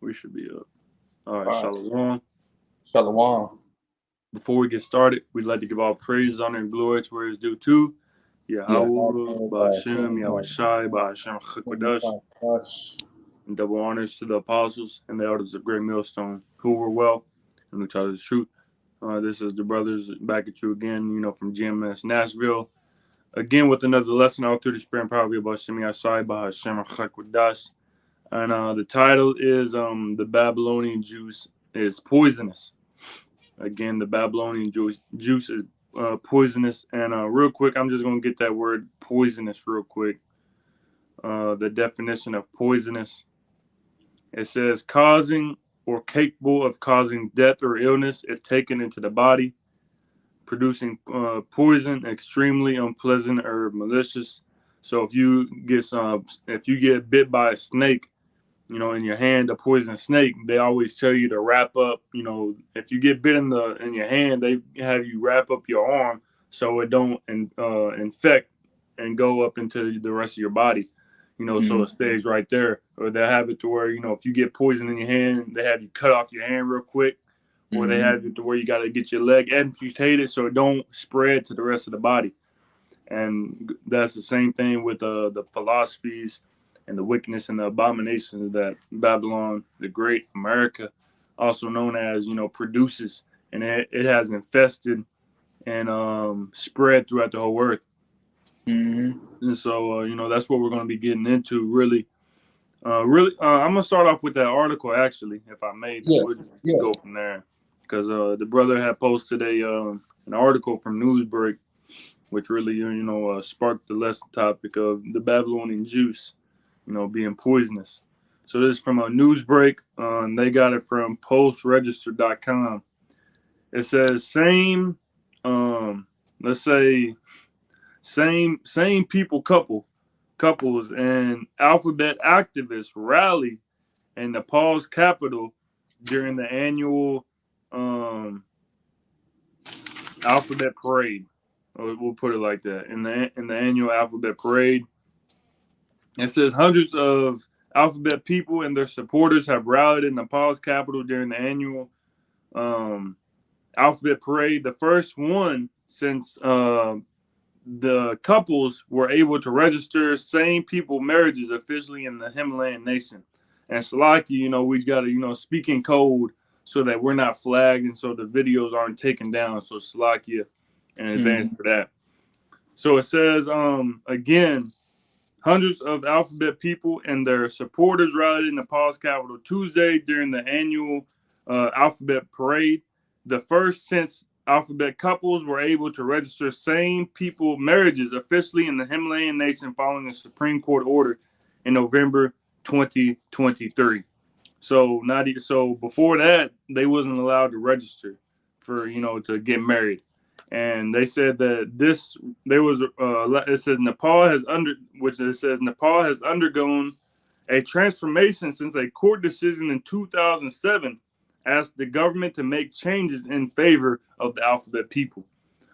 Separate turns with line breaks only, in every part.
We should be up. All right,
All right.
Shalom.
Shalom.
Before we get started, we'd like to give all praise, honor, and glory to where it's due to
Yeah.
Yahweh, Ba'ashem, Yahweh Shai, Ba'ashem Chakwadesh, and double honors to the apostles and the elders of Great Millstone who were well and who taught us the truth. This is the brothers back at you again, from GMS Nashville. Again with another lesson all through the spirit and power of Ba'ashem Yahshai, Ba'ashem Chakwadesh. And the title is The Babylonian Juice is Poisonous. Again, the Babylonian juice is poisonous. And real quick, I'm just going to get that word poisonous real quick. The definition of poisonous. It says causing or capable of causing death or illness if taken into the body, producing poison, extremely unpleasant or malicious. So if you get bit by a snake, in your hand, a poisonous snake, they always tell you to wrap up. If you get bit in your hand, they have you wrap up your arm so it don't infect and go up into the rest of your body. So it stays right there. Or they have it to where if you get poison in your hand, they have you cut off your hand real quick, or they have it to where you got to get your leg amputated so it don't spread to the rest of the body. And that's the same thing with the philosophies and the wickedness and the abominations that Babylon, the Great America, also known as, produces. And it has infested and spread throughout the whole earth. And so, that's what we're going to be getting into, really. I'm going to start off with that article, actually, if I may.
Yeah.
We'll just
Yeah.
go from there. Because the brother had posted an article from Newsbreak, which really, sparked the lesson topic of the Babylonian juice, being poisonous. So this is from a Newsbreak. They got it from postregister.com. It says let's say same people couples and alphabet activists rally in Nepal's capital during the annual alphabet parade. We'll put it like that. In the annual alphabet parade, it says hundreds of alphabet people and their supporters have rallied in Nepal's capital during the annual alphabet parade, the first one since the couples were able to register same people marriages officially in the Himalayan nation. And Salaki, we got to, speak in code so that we're not flagged and so the videos aren't taken down. So Salakia in advance for that. So it says, again, hundreds of alphabet people and their supporters rallied in Nepal's capital Tuesday during the annual alphabet parade, the first since alphabet couples were able to register same people marriages officially in the Himalayan nation following a Supreme Court order in November 2023. So before that, they wasn't allowed to register for to get married. And they said that it says Nepal has undergone a transformation since a court decision in 2007 asked the government to make changes in favor of the alphabet people.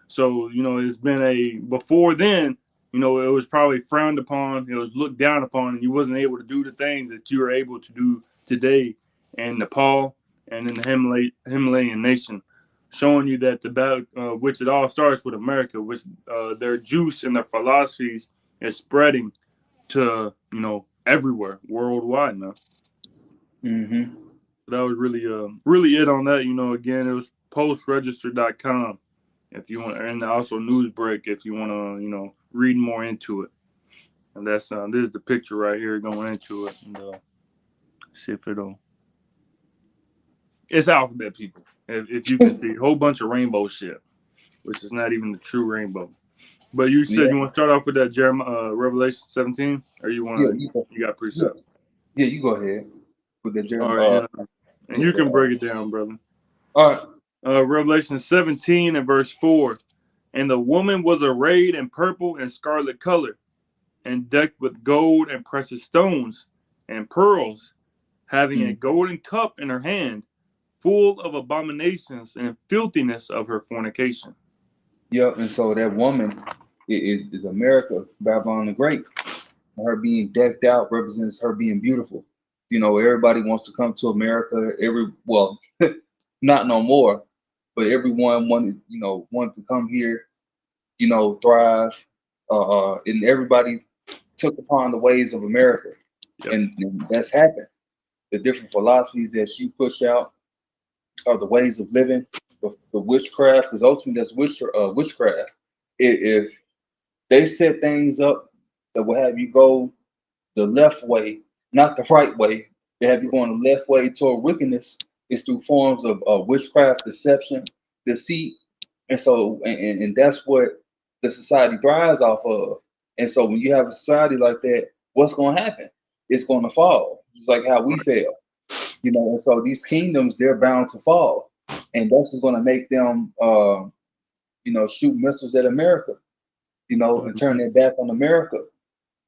So it's been before then, it was probably frowned upon, it was looked down upon, and you wasn't able to do the things that you are able to do today in Nepal and in the Himalayan nation, showing you that which it all starts with America, which their juice and their philosophies is spreading to everywhere worldwide now. That was really it on that. Again, it was postregister.com if you want, and also Newsbreak if you want to read more into it. And that's this is the picture right here going into it. And see if it'll. It's alphabet people. If you can see a whole bunch of rainbow shit, which is not even the true rainbow. But you said you want to start off with that Revelation 17, or you want you got precept?
Yeah, you go ahead with the
All
Jeremiah.
right, and you can break it down, brother.
All right.
Revelation 17 and verse 4. And the woman was arrayed in purple and scarlet color, and decked with gold and precious stones and pearls, having a golden cup in her hand, full of abominations and filthiness of her fornication.
Yep. And so that woman is America, Babylon the Great. Her being decked out represents her being beautiful. You know, everybody wants to come to America. Well, not no more, but everyone wanted to come here, thrive. And everybody took upon the ways of America,
Yep.
and that's happened. The different philosophies that she pushed out are the ways of living, the witchcraft, because ultimately that's witchcraft. If they set things up that will have you go the left way, not the right way, they have you going the left way toward wickedness, is through forms of witchcraft, deception, deceit, and so and that's what the society thrives off of. And so when you have a society like that, what's going to happen? It's going to fall, just like how we
Right.
fail. And so these kingdoms, they're bound to fall, and that's just going to make them, shoot missiles at America, and turn
Mhm.
their back on America.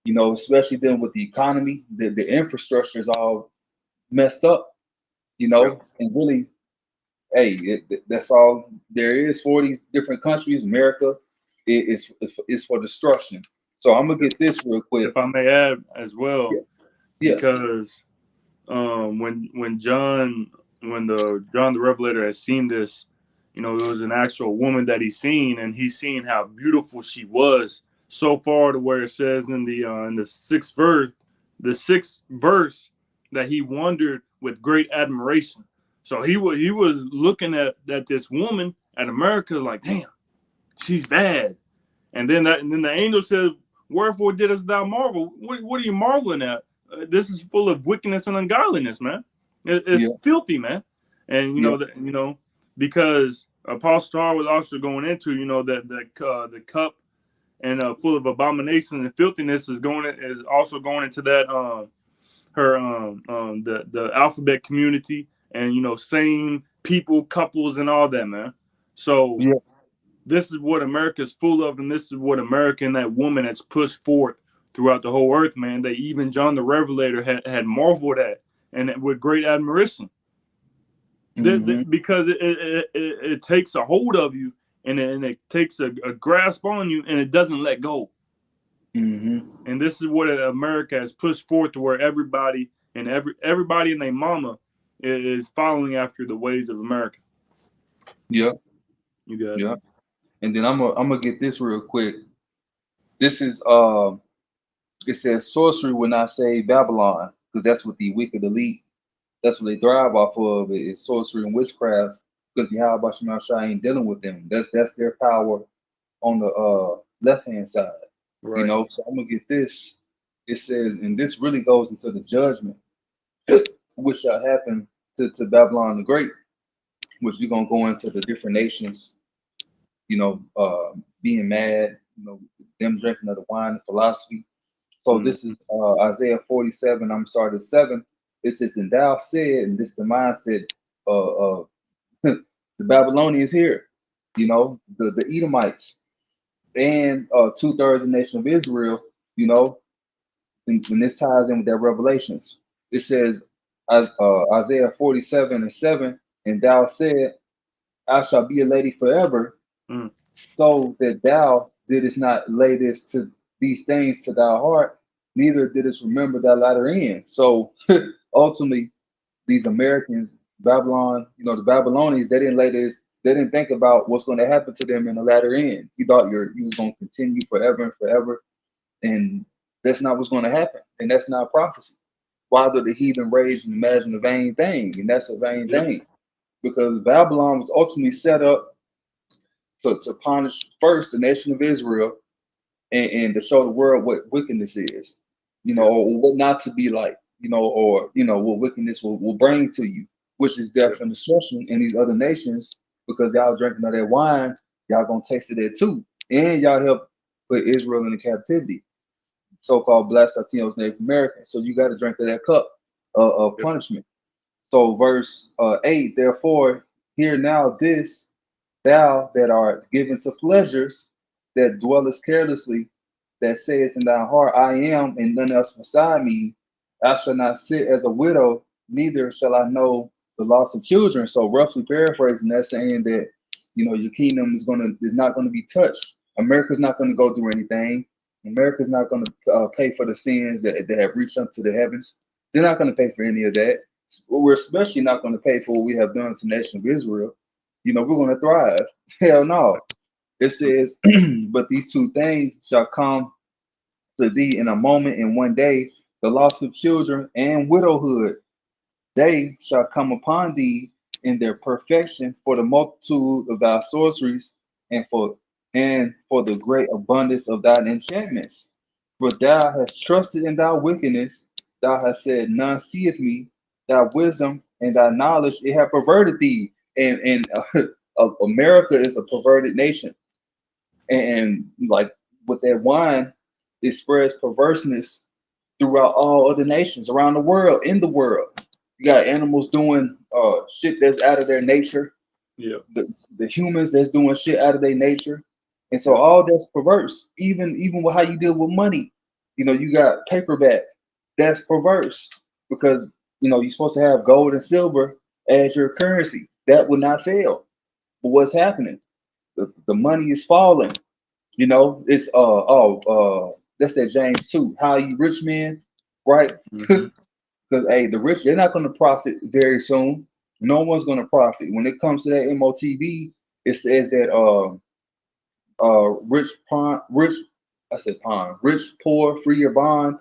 Especially then with the economy, the infrastructure is all messed up.
Yep.
And really, hey, that's all there is for these different countries. America is for destruction. So I'm gonna get this real quick.
If I may add as well,
Yeah, yeah,
because when John the Revelator has seen this, it was an actual woman that he's seen, and he's seen how beautiful she was so far to where it says in the sixth verse that he wondered with great admiration. So he was looking at this woman at America like, damn, she's bad. And then the angel said, "Wherefore didst thou marvel? What are you marveling at? This is full of wickedness and ungodliness, man. It's
yeah,
filthy, man." And
yeah.
because Apostle Paul was also going into that the cup and full of abomination and filthiness is also going into that her the alphabet community, and same people, couples, and all that, man. So
Yeah.
this is what America is full of, and this is what America and that woman has pushed forth throughout the whole earth, man. That even John the Revelator had marveled at, and with great admiration.
Mm-hmm.
Because it takes a hold of you, and it takes a grasp on you, and it doesn't let go.
Mm-hmm.
And this is what America has pushed forth, to where everybody and their mama is following after the ways of America.
Yeah.
You got it.
Yeah. And then I'm gonna get this real quick. This is it says sorcery will not save Babylon, because that's what the wicked elite, that's what they thrive off of, is sorcery and witchcraft, because the Yahweh Shema Shai ain't dealing with them. That's their power on the left hand side.
Right.
So I'm gonna get this. It says, and this really goes into the judgment which shall happen to Babylon the Great, which we're gonna go into the different nations, being mad, them drinking of the wine of philosophy. So
Mm.
this is Isaiah 47. I'm starting at 7. It says, and thou said, and this the mindset, the Babylonians here, the Edomites, and 2/3 of the nation of Israel, you know, and this ties in with that Revelations. It says, Isaiah 47:7, and thou said, I shall be a lady forever,
Mm.
so that thou didst not lay these things to thy heart, neither didst remember thy latter end. So ultimately, these Americans, Babylon, the Babylonians, they didn't think about what's going to happen to them in the latter end. You thought you was going to continue forever and forever, and that's not what's going to happen, and that's not prophecy. Why do the heathen rage and imagine a vain thing? And that's a vain
Yep.
thing, because Babylon was ultimately set up to punish first the nation of Israel, and to show the world what wickedness is,
Yep.
or what not to be like, or what wickedness will bring to you, which is death
Yep.
and destruction in these other nations, because y'all drinking of that wine, y'all gonna taste of that too, and y'all help put Israel into captivity, so-called blessed Latinos, Native Americans. So you got to drink of that cup of
Yep.
punishment. So verse 8, therefore, hear now this, thou that art given to pleasures, that dwellest carelessly, that sayest in thy heart, I am, and none else beside me. I shall not sit as a widow, neither shall I know the loss of children. So roughly paraphrasing, that's saying that your kingdom is not gonna be touched. America's not gonna go through anything. America's not gonna pay for the sins that have reached up to the heavens. They're not going to pay for any of that. We're especially not going to pay for what we have done to the nation of Israel. We're going to thrive. Hell no. It says, but these two things shall come to thee in a moment, in one day, the loss of children and widowhood. They shall come upon thee in their perfection for the multitude of thy sorceries and for the great abundance of thine enchantments. For thou hast trusted in thy wickedness, thou hast said, none seeth me, thy wisdom and thy knowledge, it have perverted thee. And America is a perverted nation. And like with that wine, it spreads perverseness throughout all other nations around the world, in the world. You got animals doing shit that's out of their nature.
Yeah.
The humans that's doing shit out of their nature. And so
Yeah.
all that's perverse. Even with how you deal with money. You got paperback. That's perverse because you're supposed to have gold and silver as your currency. That would not fail. But what's happening? The money is falling. It's that's that James 2. How you rich men, right?
Mm-hmm.
Because the rich, they're not going to profit very soon. No one's going to profit. When it comes to that MOTB, it says that rich, poor, free your bond.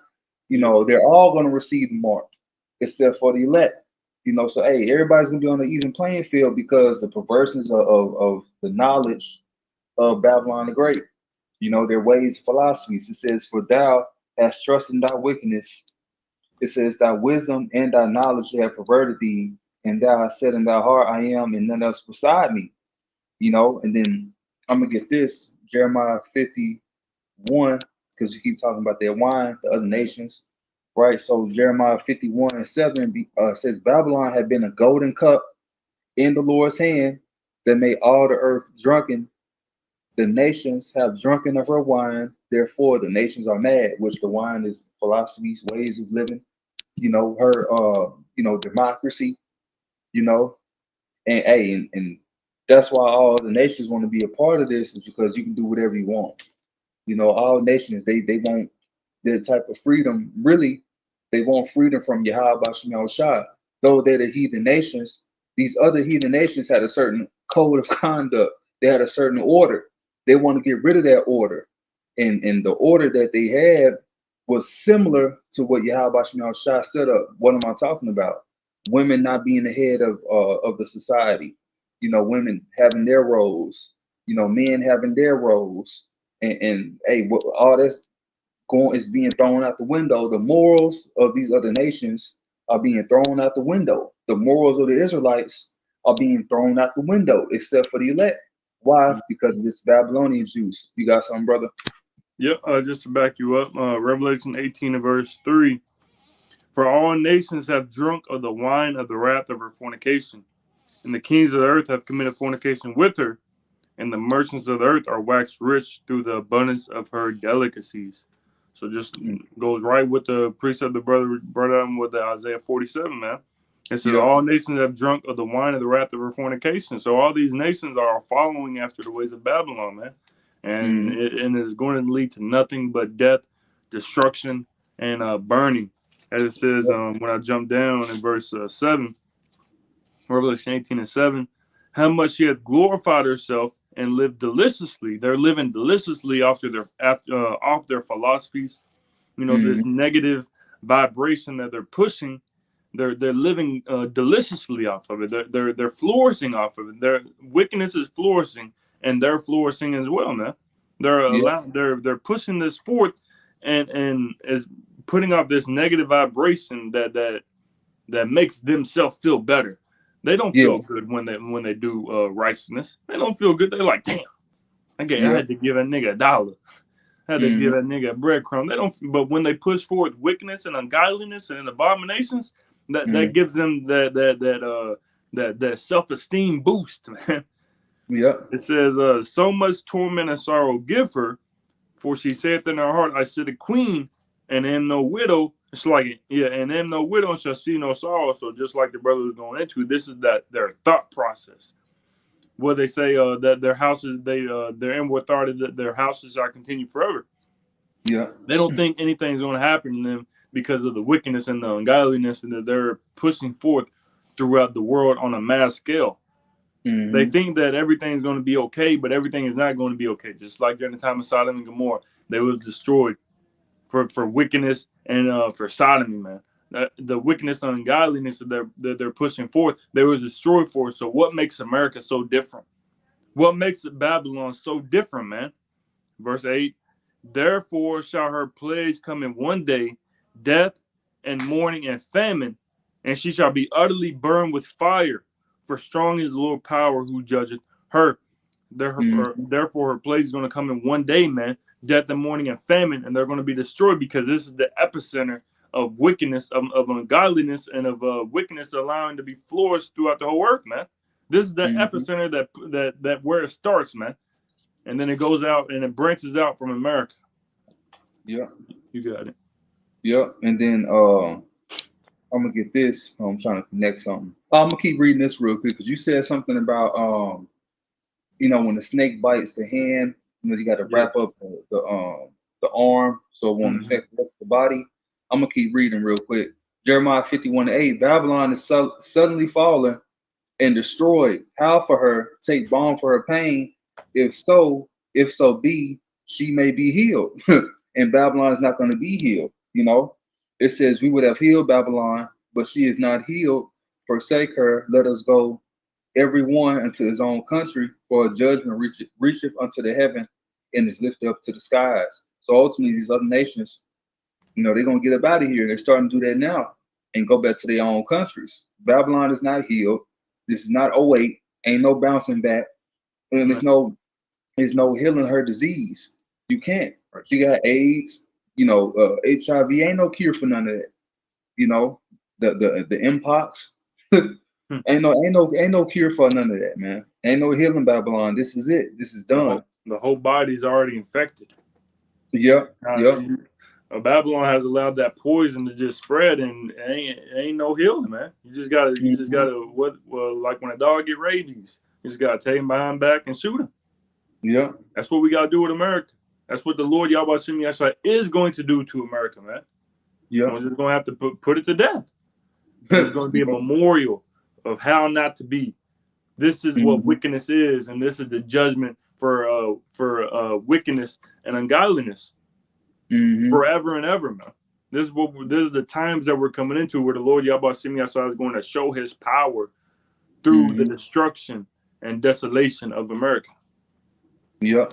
Yeah.
They're all going to receive the mark, except for the elect. So everybody's going to be on an even playing field because the perverseness of the knowledge of Babylon the Great. Their ways, philosophies. It says, for thou hast trusted in thy wickedness. It says, thy wisdom and thy knowledge have perverted thee, and thou hast said in thy heart, I am, and none else beside me. And then I'm gonna get this, Jeremiah 51, because you keep talking about their wine, the other nations, right? So Jeremiah 51:7 says, Babylon had been a golden cup in the Lord's hand that made all the earth drunken. The nations have drunken of her wine, therefore the nations are mad, which the wine is philosophies, ways of living, her democracy, you know, and that's why all the nations want to be a part of this, is because you can do whatever you want. All nations they want that type of freedom. Really, they want freedom from Yahweh Bashem Yahushua. Though they're the heathen nations, these other heathen nations had a certain code of conduct. They had a certain order. They want to get rid of that order. And the order that they had was similar to what Yahweh Bashem Yahushua set up. What am I talking about? Women not being the head of the society. Women having their roles. Men having their roles. And hey, all this going is being thrown out the window. The morals of these other nations are being thrown out the window. The morals of the Israelites are being thrown out the window, except for the elect. Why? Because of this Babylonian juice. You got something, brother?
Yep. Just to back you up, Revelation 18 and verse 3. For all nations have drunk of the wine of the wrath of her fornication, and the kings of the earth have committed fornication with her, and the merchants of the earth are waxed rich through the abundance of her delicacies. So just goes right with the precept the brother brought on with the Isaiah 47, man. It says,
Yeah.
all nations have drunk of the wine of the wrath of her fornication. So all these nations are following after the ways of Babylon, man. And
Mm-hmm.
it is going to lead to nothing but death, destruction, and burning. As it says, when I jump down in verse 7, Revelation 18:7, how much she hath glorified herself and lived deliciously. They're living deliciously off their philosophies. This
Mm-hmm.
negative vibration that they're pushing. They're living deliciously off of it. They're flourishing off of it. Their wickedness is flourishing, and they're flourishing as well, man.
Yeah.
They're pushing this forth, and is putting off this negative vibration that makes themselves feel better. They don't
Yeah.
feel good when they do righteousness. They don't feel good. They're like, damn, I
Yeah.
had to give that nigga $1. I had to give
Mm-hmm.
that nigga a breadcrumb. They don't. But when they push forward wickedness and ungodliness and abominations, that
Mm-hmm.
gives them that self-esteem boost, man.
Yeah.
It says, so much torment and sorrow give her, for she saith in her heart, I sit a queen, and am no widow. It's like, yeah, and am no widow, and shall see no sorrow. So just like the brother was going into, this is their thought process. Where they say that their houses, their inward thought is that their houses shall continue forever.
Yeah.
They don't think anything's going to happen to them. because of the wickedness and the ungodliness that they're pushing forth throughout the world on a mass scale. They think that everything's going to be okay, but everything is not going to be okay. Just like during the time of Sodom and Gomorrah, they was destroyed for wickedness and for sodomy, man. The wickedness and ungodliness that they're pushing forth, they was destroyed for. So what makes America so different? What makes Babylon so different, man? Verse 8, therefore shall her plagues come in one day, death and mourning and famine, and she shall be utterly burned with fire. For strong is the Lord power who judgeth her. Therefore her plagues is going to come in one day, man. Death and mourning and famine, and they're going to be destroyed because this is the epicenter of wickedness, of ungodliness, and of wickedness allowing to be flourished throughout the whole earth, man. This is the epicenter that where it starts, man. And then it goes out and it branches out from America.
Yeah.
You got it.
Yeah. And then I'm gonna get this. I'm trying to connect something. I'm gonna keep reading this real quick because you said something about when the snake bites the hand, you got to wrap up the arm so it won't affect the rest of the body. I'm gonna keep reading real quick. Jeremiah 51:8. Babylon is suddenly fallen and destroyed. How for her? Take balm for her pain. If so be, she may be healed. And Babylon is not going to be healed. It says we would have healed Babylon, but she is not healed. Forsake her. Let us go, every one unto his own country, for a judgment reacheth unto the heaven and is lifted up to the skies. So ultimately, these other nations, they're going to get up out of here. They're starting to do that now and go back to their own countries. Babylon is not healed. This is not 08. Ain't no bouncing back. And there's no healing her disease. You can't. She got AIDS, HIV. Ain't no cure for none of that. The mpox. ain't no cure for none of that, man. Ain't no healing Babylon. This is it. This is done.
The whole body's already infected.
Yep.
Babylon has allowed that poison to just spread, and ain't no healing, man. You just gotta like when a dog get rabies, you just gotta take him behind back and shoot him.
Yeah.
That's what we gotta do with America. That's what the Lord Yahweh Shem Yahshua is going to do to America, man.
Yeah.
We're just gonna have to put it to death. There's gonna be a memorial of how not to be. This is what wickedness is, and this is the judgment for wickedness and ungodliness. Forever and ever, man. This is the times that we're coming into where the Lord Yahweh Shem Yahshua is going to show his power through the destruction and desolation of America.
Yep.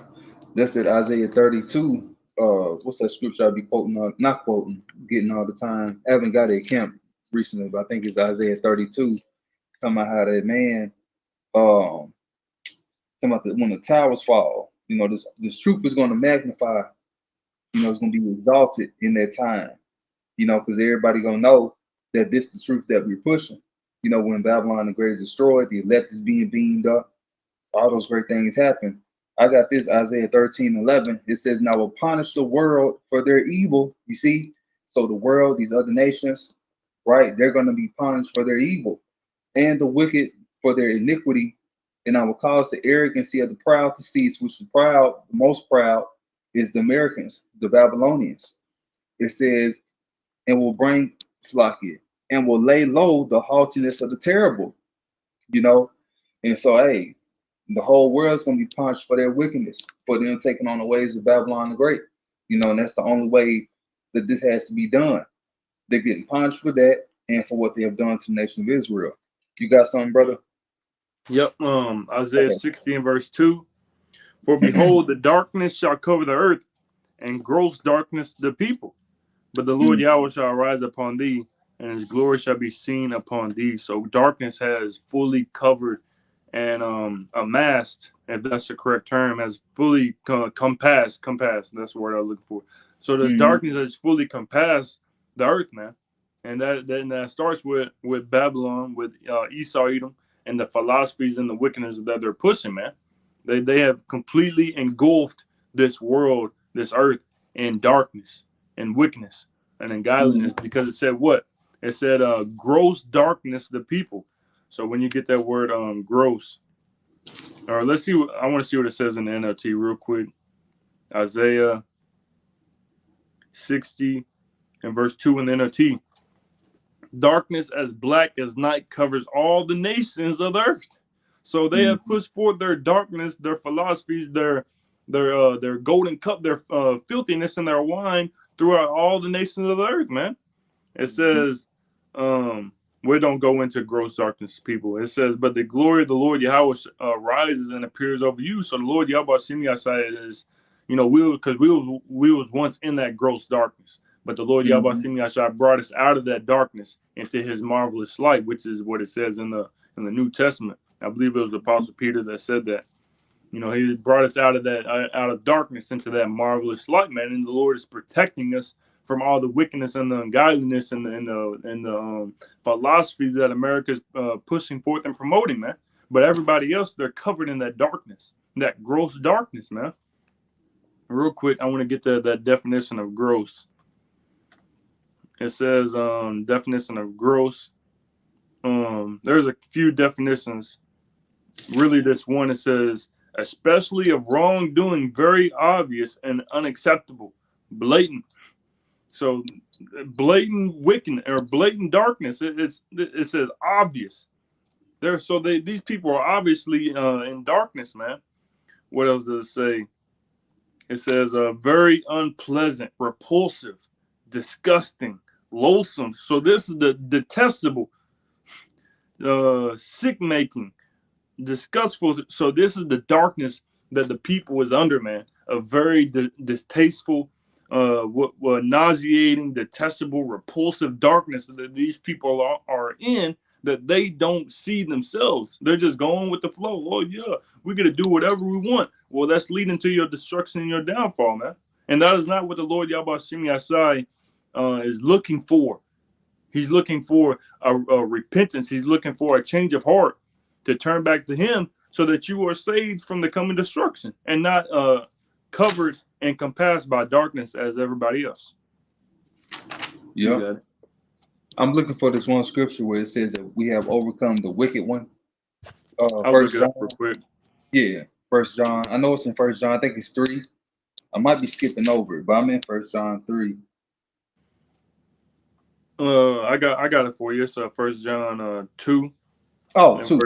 That's it, Isaiah 32. What's that scripture I'll be quoting? Not quoting, getting all the time. I haven't got it at camp recently, but I think it's Isaiah 32. Talking about how that man, talking about when the towers fall, this truth is going to magnify. It's going to be exalted in that time. Because everybody going to know that this is the truth that we're pushing. When Babylon the Great is destroyed, the elect is being beamed up, all those great things happen. I got this, Isaiah 13:11. It says, "Now I will punish the world for their evil." You see? So the world, these other nations, right? They're going to be punished for their evil, and the wicked for their iniquity. And I will cause the arrogancy of the proud to cease, which the most proud is the Americans, the Babylonians. It says, and will bring Slakia, and will lay low the haughtiness of the terrible. And so, hey, the whole world's going to be punished for their wickedness, for them taking on the ways of Babylon the Great. And that's the only way that this has to be done. They're getting punished for that and for what they have done to the nation of Israel. You got something, brother?
Yep. Isaiah 60 and verse 2. For behold, the darkness shall cover the earth, and gross darkness the people. But the Lord Yahweh shall arise upon thee, and his glory shall be seen upon thee. So darkness has fully covered and amassed, if that's the correct term, has fully compassed. That's the word I was looking for. So the darkness has fully compassed the earth, man. And that starts with Babylon, with Esau, Edom, and the philosophies and the wickedness that they're pushing, man. They have completely engulfed this world, this earth, in darkness and wickedness and ungodliness, because it said what? It said gross darkness the people. So when you get that word gross, or let's see, I want to see what it says in the NLT real quick. Isaiah 60 In verse 2 in the NLT, darkness as black as night covers all the nations of the earth. So they have pushed forth their darkness, their philosophies, their golden cup, their filthiness, and their wine throughout all the nations of the earth, man. It says, we don't go into gross darkness, people. It says, but the glory of the Lord Yahweh rises and appears over you. So the Lord Yahweh is, we was once in that gross darkness. But the Lord Yahweh brought us out of that darkness into his marvelous light, which is what it says in the New Testament. I believe it was Apostle Peter that said that. He brought us out of darkness into that marvelous light, man. And the Lord is protecting us from all the wickedness and the ungodliness and the philosophies that America's pushing forth and promoting, man. But everybody else, they're covered in that darkness, that gross darkness, man. Real quick, I want to get that definition of gross. It says definition of gross. There's a few definitions. Really, this one, it says, especially of wrongdoing, very obvious and unacceptable, blatant. So blatant wickedness or blatant darkness, it says obvious. These people are obviously in darkness, man. What else does it say? It says very unpleasant, repulsive, disgusting, loathsome. So this is the detestable, sick-making, disgustful. So this is the darkness that the people is under, man. A very distasteful, nauseating, detestable, repulsive darkness that these people are in, that they don't see themselves. They're just going with the flow. Oh yeah, we're gonna do whatever we want. Well, that's leading to your destruction and your downfall, man. And that is not what the Lord Yahweh is looking for. He's looking for a repentance. He's looking for a change of heart, to turn back to him, so that you are saved from the coming destruction and not covered and compassed by darkness as everybody else.
Yeah. I'm looking for this one scripture where it says that we have overcome the wicked one.
First John. Real quick.
Yeah, First John. I know it's in First John. I think it's 3. I might be skipping over it, but I'm in First John 3.
I got it for you. It's First John 2.
Oh, 2.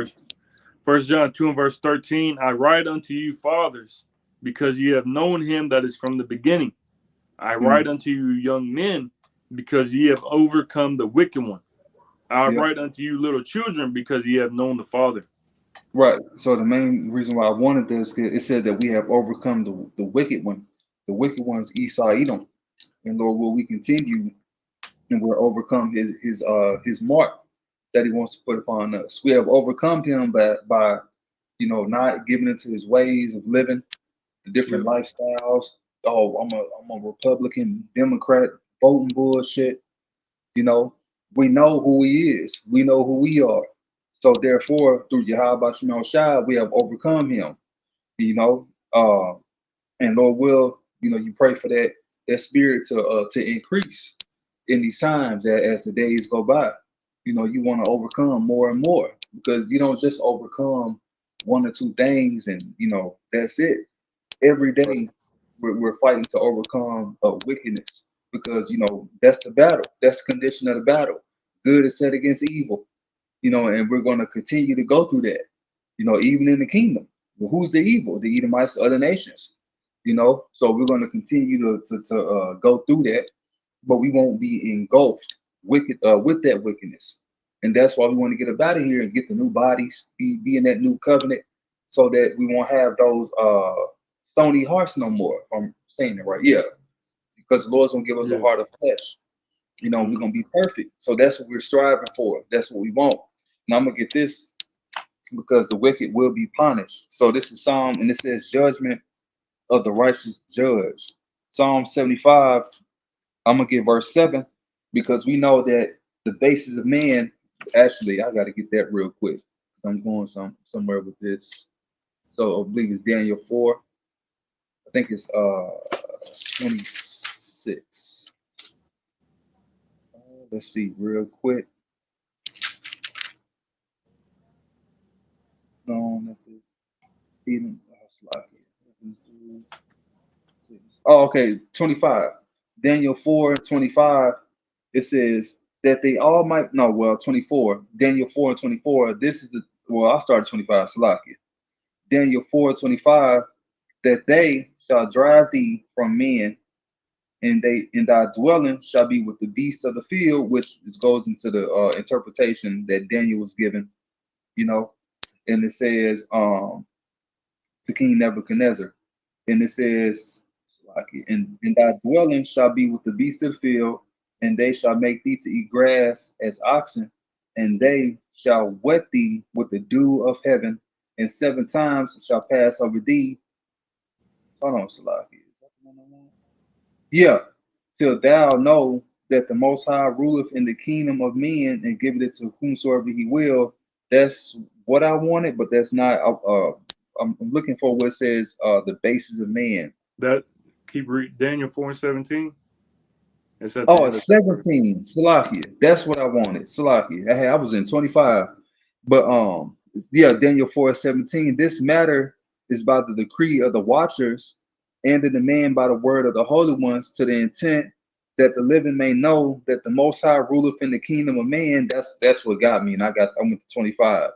First John 2 and verse 13. I write unto you, fathers, because ye have known him that is from the beginning. I write unto you, young men, because ye have overcome the wicked one. I write unto you, little children, because ye have known the Father.
Right. So the main reason why I wanted this, it said that we have overcome the wicked one. The wicked one's Esau, Edom. And Lord, will we continue and we'll overcome his mark that he wants to put upon us. We have overcome him by not giving into his ways of living, the different lifestyles. Oh, I'm a Republican, Democrat, voting bullshit. We know who he is. We know who we are. So therefore, through Yahweh Shemel Shai, we have overcome him. And Lord will, you pray for that spirit to increase in these times as the days go by. You want to overcome more and more, because you don't just overcome 1 or 2 things and that's it. Every day we're fighting to overcome wickedness, because that's the battle. That's the condition of the battle. Good is set against evil, and we're going to continue to go through that. Even in the kingdom, well, who's the evil? The Edomites, other nations. So we're going to continue to go through that, but we won't be engulfed with that wickedness. And that's why we want to get up out of here and get the new bodies, be in that new covenant, so that we won't have those stony hearts no more. If I'm saying it right, yeah, because the Lord's gonna give us a heart of flesh. We're gonna be perfect. So that's what we're striving for. That's what we want. Now I'm gonna get this, because the wicked will be punished. So this is Psalm, and it says judgment of the righteous judge. Psalm 75. I'm gonna get verse 7, because we know that the basis of man. Actually, I got to get that real quick. I'm going somewhere with this. So I believe it's Daniel 4. I think it's 26. Let's see real quick. Oh, okay, 25. Daniel 4:25, it says that they all might, no, well, 24, Daniel 4:24, this is the, well, I started 25, Salakia. Daniel 4:25, that they shall drive thee from men, and they in thy dwelling shall be with the beasts of the field, which goes into the interpretation that Daniel was given, you know, and it says to King Nebuchadnezzar, and it says, and thy dwelling shall be with the beasts of the field, and they shall make thee to eat grass as oxen, and they shall wet thee with the dew of heaven, and 7 times shall pass over thee. Hold on, Salaki. Is that the one I want? Yeah, till thou know that the Most High ruleth in the kingdom of men and giveth it to whomsoever he will. That's what I wanted, but that's not. I'm looking for what says the basis of man.
That keep read Daniel 4:17. It's at the
Oh,
end of
it's
that verse.
17. Salakia. That's what I wanted. Salakia. I was in 25. But yeah, Daniel 4:17. This matter is by the decree of the watchers and the demand by the word of the holy ones, to the intent that the living may know that the most high ruleth in the kingdom of man. That's what got me. And I went to 25.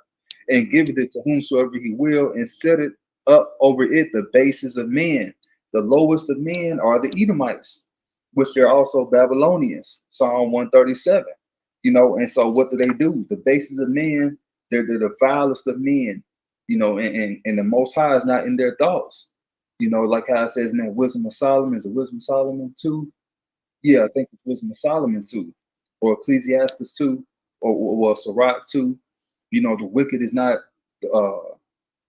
And giveth it to whomsoever he will, and set it up over it the basis of men. The lowest of men are the Edomites, which they're also Babylonians. Psalm 137. You know, and so what do? The basis of men, they're the vilest of men, you know, and the Most High is not in their thoughts. You know, like how it says in that Wisdom of Solomon, is it Wisdom of Solomon 2? Yeah, I think it's Wisdom of Solomon 2, or Ecclesiastes 2, or Sirach 2. You know, the wicked is not, uh,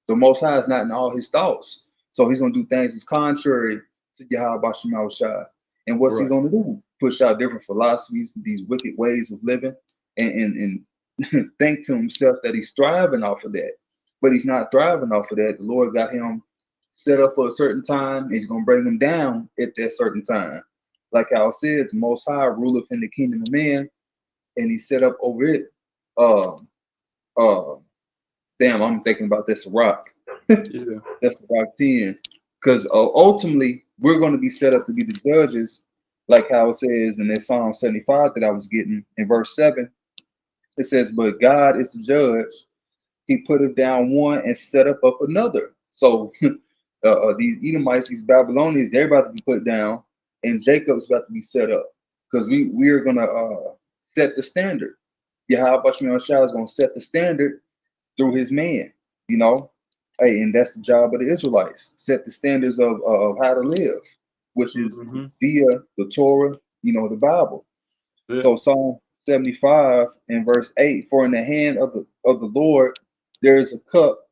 the Most High is not in all his thoughts. So he's going to do things that's contrary to Yahweh Shema Shai. And what's he
Right.
going to do? Push out different philosophies, these wicked ways of living, and think to himself that he's thriving off of that. But he's not thriving off of that. The Lord got him set up for a certain time, and he's going to bring him down at that certain time. Like how it says, the Most High ruleth in the kingdom of man, and he set up over it. Uh, uh, damn, I'm thinking about this rock.
Yeah.
That's Rock 10. Because ultimately, we're going to be set up to be the judges, like how it says in that Psalm 75 that I was getting in verse 7. It says, but God is the judge. He put it down one and set up another. So these Edomites, these Babylonians, they're about to be put down, and Jacob's about to be set up. Because we are going to set the standard. Yahweh Shai is going to set the standard through his man, you know. Hey, and that's the job of the Israelites: set the standards of how to live, which is
Mm-hmm.
via the Torah, you know, the Bible.
That's
So Psalm 75 and verse 8: for in the hand of the Lord there is a cup,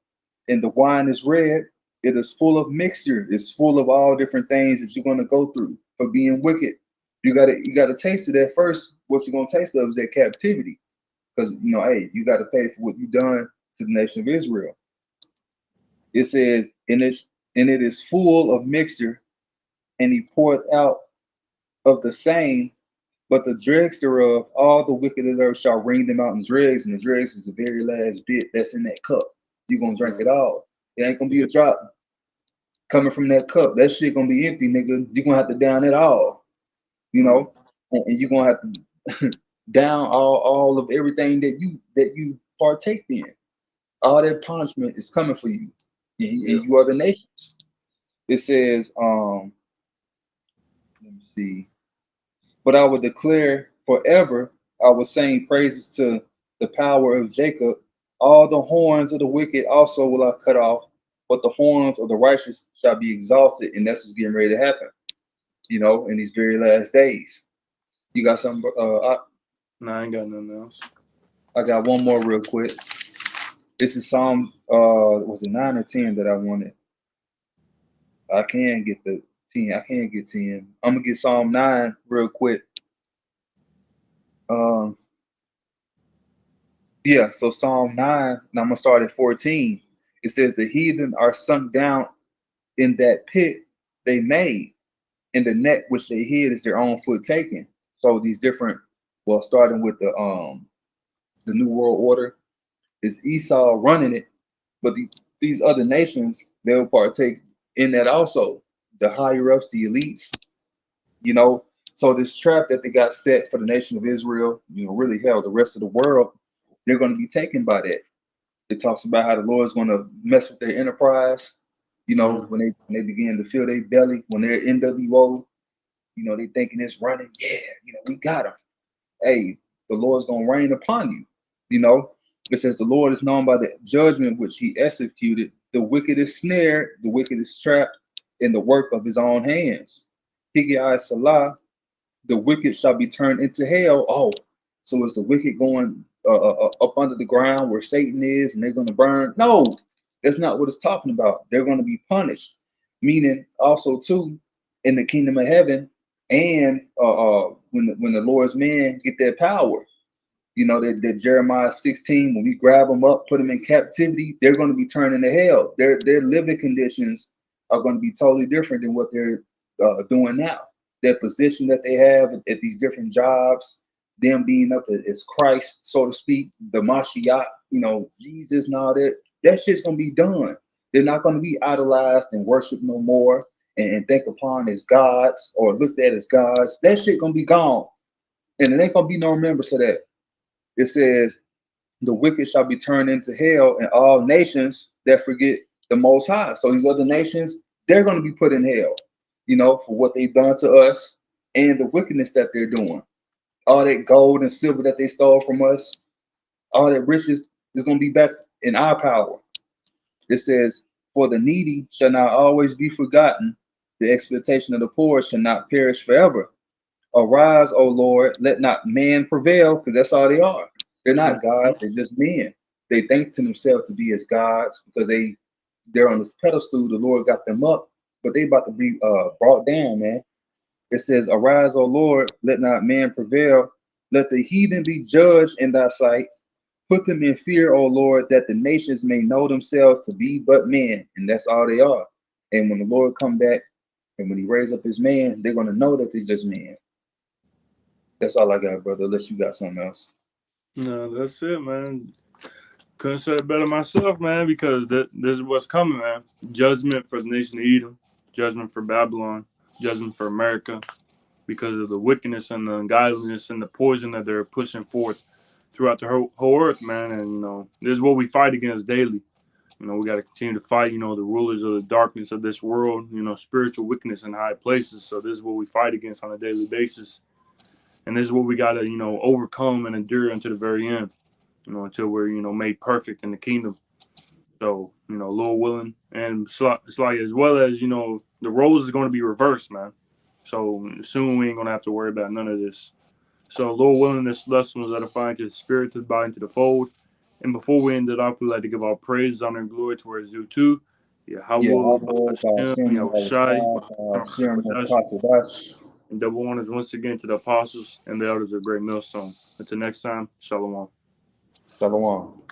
and the wine is red. It is full of mixture. It's full of all different things that you're going to go through for being wicked. You gotta taste of that first. What you're gonna taste of is that captivity, because you know, hey, you got to pay for what you've done to the nation of Israel. It says, and it is full of mixture, and he poured out of the same, but the dregs thereof, all the wicked of the earth shall wring them out in dregs, and the dregs is the very last bit that's in that cup. You're gonna drink it all. It ain't gonna be
yeah.
a drop coming from that cup. That shit gonna be empty, nigga. You're gonna have to down it all, you
Mm.
know, and you're gonna have to down all of everything that you partake in. All that punishment is coming for you, and
Yeah.
you are the nations. It says, let me see. But I will declare forever, I will sing praises to the power of Jacob. All the horns of the wicked also will I cut off, but the horns of the righteous shall be exalted. And that's what's getting ready to happen, you know, in these very last days. You got something?
No, I ain't got nothing else.
I got one more real quick. This is Psalm, was it 9 or 10 that I wanted? I can get the 10. I can get 10. I'm going to get Psalm 9 real quick. Um, Yeah, so Psalm 9, and I'm gonna start at 14. It says, the heathen are sunk down in that pit they made, and the net which they hid is their own foot taken. So these different, well, starting with the New World Order, is Esau running it, but these other nations, they'll partake in that also. The higher ups, the elites, you know, So this trap that they got set for the nation of Israel, really hell, the rest of the world, they're going to be taken by that. It talks about how the Lord is going to mess with their enterprise. When they begin to feel their belly, when they're NWO, they thinking it's running. Yeah, we got them. Hey, the Lord's going to rain upon you. It says the Lord is known by the judgment which he executed. The wicked is snared, the wicked is trapped in the work of his own hands. Higgai Salah, the wicked shall be turned into hell. Oh, so is the wicked going up under the ground where Satan is and they're going to burn? No, that's not what it's talking about. They're going to be punished. Meaning also too, in the kingdom of heaven, and when the Lord's men get their power, that Jeremiah 16, when we grab them up, put them in captivity, they're going to be turned into hell. Their living conditions are going to be totally different than what they're doing now. Their position that they have at these different jobs, them being up as Christ, so to speak, the Mashiach, Jesus and all that shit's going to be done. They're not going to be idolized and worshiped no more and think upon as gods or looked at as gods. That shit going to be gone. And there ain't going to be no remembrance of that. It says, the wicked shall be turned into hell, and all nations that forget the Most High. So these other nations, they're going to be put in hell, for what they've done to us and the wickedness that they're doing. All that gold and silver that they stole from us, all that riches is going to be back in our power. It says, for the needy shall not always be forgotten. The expectation of the poor shall not perish forever. Arise, O Lord, let not man prevail, because that's all they are. They're not gods, they're just men. They think to themselves to be as gods because they're on this pedestal. The Lord got them up, but they about to be brought down, man. It says, arise, O Lord, let not man prevail. Let the heathen be judged in thy sight. Put them in fear, O Lord, that the nations may know themselves to be but men. And that's all they are. And when the Lord come back and when he raise up his man, they're going to know that they're just men. That's all I got, brother, unless you got something else.
No, that's it, man. Couldn't say it better myself, man, because this is what's coming, man. Judgment for the nation of Edom, judgment for Babylon, judgment for America, because of the wickedness and the ungodliness and the poison that they're pushing forth throughout the whole earth, man. And, this is what we fight against daily. We got to continue to fight, the rulers of the darkness of this world, spiritual wickedness in high places. So this is what we fight against on a daily basis. And this is what we got to, overcome and endure until the very end, until we're, made perfect in the kingdom. So, Lord willing. And it's like as well as, the roles is going to be reversed, man. So soon we ain't going to have to worry about none of this. So, Lord willing, this lesson was edifying to the spirit, to the body, and to the fold. And before we end it off, we'd like to give our praise, honor, and glory to where it's due to. And double honors once again to the apostles and the elders of Great Millstone. Until next time, Shalom.
Shalom.